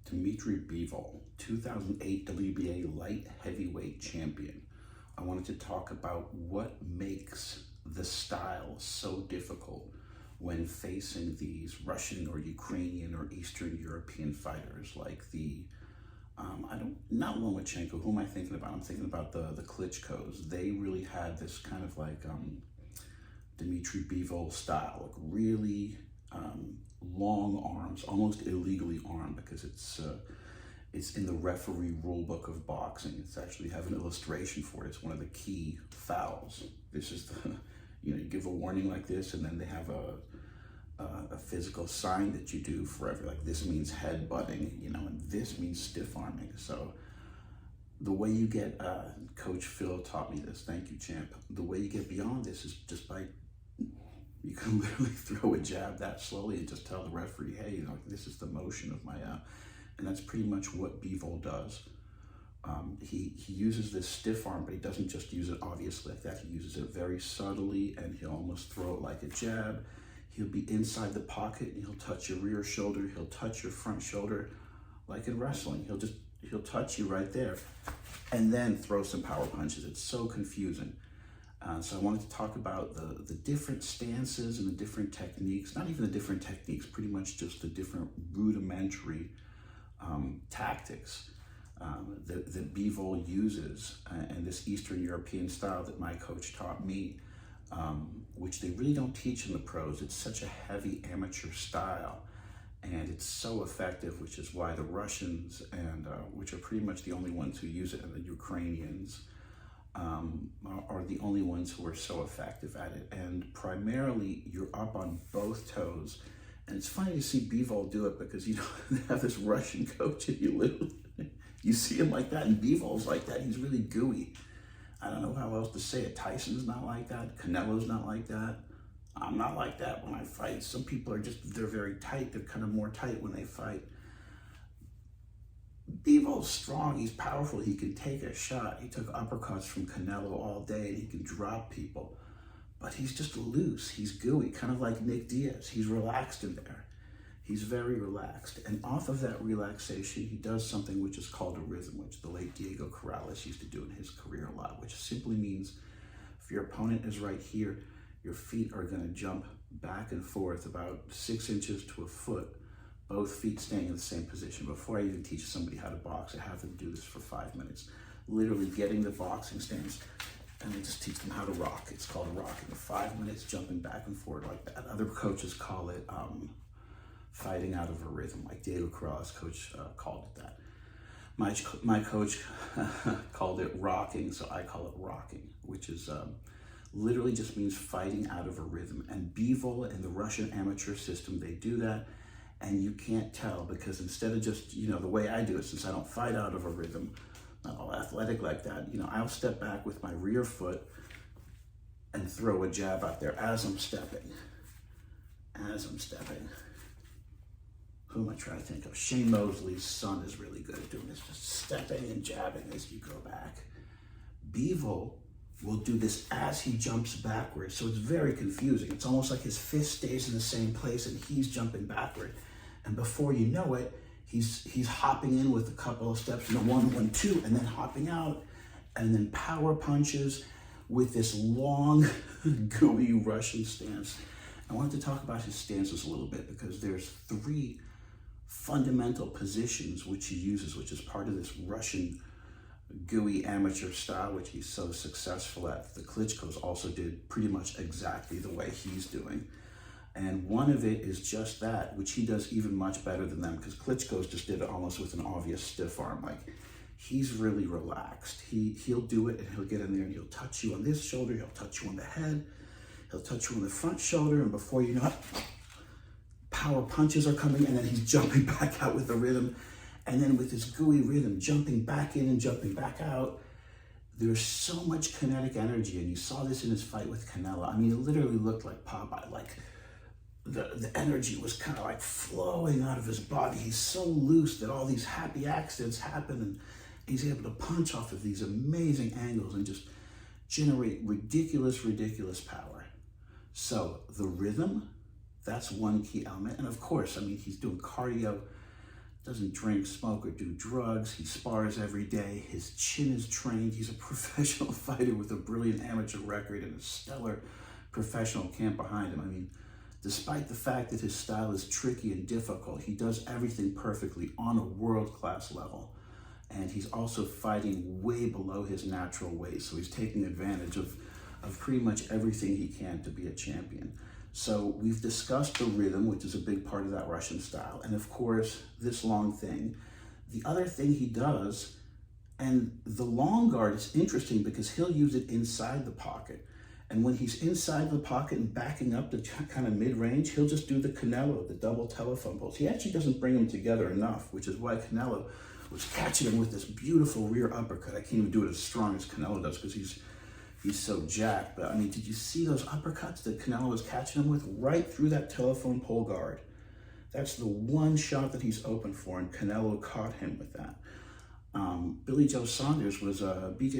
Dimitry Bivol, 2008 WBA light heavyweight champion. I wanted to talk about what makes the style so difficult when facing these Russian or Ukrainian or Eastern European fighters like the, not Lomachenko, who am I thinking about? I'm thinking about the Klitschkos. They really had this kind of like Dimitry Bivol style, like really long arms, almost illegally armed because it's in the referee rule book of boxing. It's actually have an illustration for it. It's one of the key fouls. This is the, you give a warning like this, and then they have a physical sign that you do forever. Like this means head butting, and this means stiff arming. So the way you get, Coach Phil taught me this, thank you, champ. The way you get beyond this is just by, you can literally throw a jab that slowly and just tell the referee, hey, this is the motion of my, and that's pretty much what Bivol does. He uses this stiff arm, but he doesn't just use it obviously like that. He uses it very subtly, and he'll almost throw it like a jab. He'll be inside the pocket, and he'll touch your rear shoulder. He'll touch your front shoulder, like in wrestling. He'll touch you right there, and then throw some power punches. It's so confusing. So I wanted to talk about the different stances and the different techniques, not even the different techniques, pretty much just the different rudimentary tactics that Bivol uses, and this Eastern European style that my coach taught me, which they really don't teach in the pros. It's such a heavy amateur style, and it's so effective, which is why the Russians, and which are pretty much the only ones who use it, and the Ukrainians, are the only ones who are so effective at it. And primarily, you're up on both toes. And it's funny to see Bivol do it because, they have this Russian coach, and you see him like that, and Bivol's like that. He's really gooey. I don't know how else to say it. Tyson's not like that. Canelo's not like that. I'm not like that when I fight. Some people are they're very tight. They're kind of more tight when they fight. Bivol's strong, he's powerful, he can take a shot. He took uppercuts from Canelo all day, and he can drop people. But he's just loose, he's gooey, kind of like Nick Diaz. He's relaxed in there. He's very relaxed. And off of that relaxation, he does something which is called a rhythm, which the late Diego Corrales used to do in his career a lot, which simply means if your opponent is right here, your feet are gonna jump back and forth about 6 inches to a foot, both feet staying in the same position. Before I even teach somebody how to box, I have them do this for 5 minutes, literally getting the boxing stance, and I just teach them how to rock. It's called rocking. 5 minutes jumping back and forth like that. Other coaches call it fighting out of a rhythm, like Diego Corrales' coach called it that. My coach called it rocking, so I call it rocking, which is literally just means fighting out of a rhythm. And Bivol and the Russian amateur system, they do that. And you can't tell because instead of just, the way I do it, since I don't fight out of a rhythm, not all athletic like that, I'll step back with my rear foot and throw a jab out there as I'm stepping. Who am I trying to think of? Shane Mosley's son is really good at doing this, just stepping and jabbing as you go back. Bivol will do this as he jumps backwards, so it's very confusing. It's almost like his fist stays in the same place and he's jumping backward. And before you know it, he's hopping in with a couple of steps, 1, 1, 2, and then hopping out, and then power punches with this long, gooey Russian stance. I wanted to talk about his stances a little bit because there's 3 fundamental positions which he uses, which is part of this Russian gooey amateur style, which he's so successful at. The Klitschkos also did pretty much exactly the way he's doing. And one of it is just that, which he does even much better than them, because Klitschkos just did it almost with an obvious stiff arm. Like, he's really relaxed. He'll do it, and he'll get in there, and he'll touch you on this shoulder, he'll touch you on the head, he'll touch you on the front shoulder, and before you know it, power punches are coming, and then he's jumping back out with the rhythm. And then with this gooey rhythm, jumping back in and jumping back out, there's so much kinetic energy, and you saw this in his fight with Canelo. I mean, it literally looked like Popeye, like the energy was kind of like flowing out of his body. He's so loose that all these happy accidents happen, and he's able to punch off of these amazing angles and just generate ridiculous power. So the rhythm, that's one key element. And of course, I mean, he's doing cardio, doesn't drink, smoke, or do drugs. He spars every day. His chin is trained. He's a professional fighter with a brilliant amateur record and a stellar professional camp behind him. I mean, despite the fact that his style is tricky and difficult, he does everything perfectly on a world-class level. And he's also fighting way below his natural weight. So he's taking advantage of pretty much everything he can to be a champion. So we've discussed the rhythm, which is a big part of that Russian style. And of course, this long thing. The other thing he does, and the long guard is interesting because he'll use it inside the pocket. And when he's inside the pocket and backing up to kind of mid-range, he'll just do the Canelo, the double telephone pulls. He actually doesn't bring them together enough, which is why Canelo was catching him with this beautiful rear uppercut. I can't even do it as strong as Canelo does because he's so jacked. But I mean, did you see those uppercuts that Canelo was catching him with right through that telephone pole guard? That's the one shot that he's open for, and Canelo caught him with that. BJ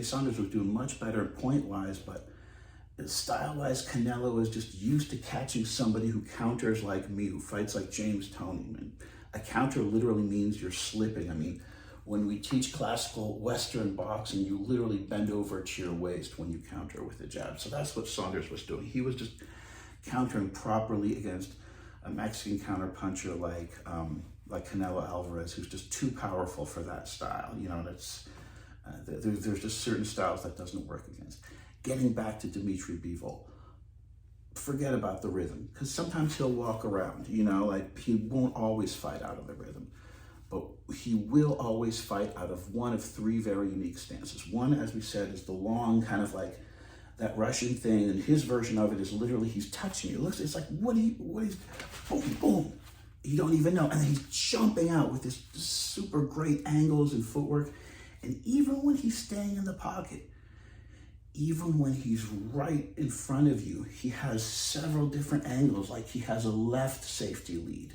Saunders was doing much better point-wise, but style-wise, Canelo is just used to catching somebody who counters like me, who fights like James Toney. And a counter literally means you're slipping. I mean, when we teach classical Western boxing, you literally bend over to your waist when you counter with a jab. So that's what Saunders was doing. He was just countering properly against a Mexican counterpuncher like Canelo Alvarez, who's just too powerful for that style. You know, there's just certain styles that doesn't work against. Getting back to Dimitry Bivol, forget about the rhythm, because sometimes he'll walk around, you know, like he won't always fight out of the rhythm. But he will always fight out of one of three very unique stances. One, as we said, is the long kind of like that Russian thing, and his version of it is literally he's touching you. It's like, what is, boom, boom. You don't even know. And then he's jumping out with this super great angles and footwork. And even when he's staying in the pocket, even when he's right in front of you, he has several different angles, like he has a left safety lead.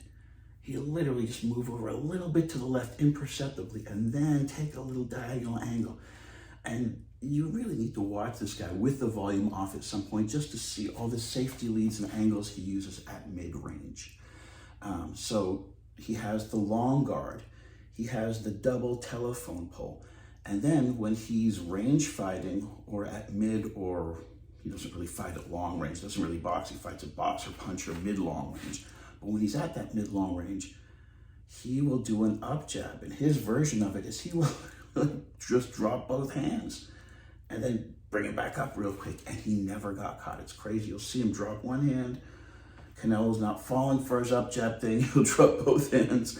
He'll literally just move over a little bit to the left imperceptibly and then take a little diagonal angle. And you really need to watch this guy with the volume off at some point just to see all the safety leads and angles he uses at mid-range. So he has the long guard, he has the double telephone pole, and then when he's range fighting or at mid, or he doesn't really fight at long range, doesn't really box, he fights at box or punch or mid-long range. But when he's at that mid-long range, he will do an up jab. And his version of it is he will just drop both hands and then bring it back up real quick. And he never got caught. It's crazy. You'll see him drop one hand. Canelo's not falling for his up jab thing. He'll drop both hands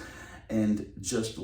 and just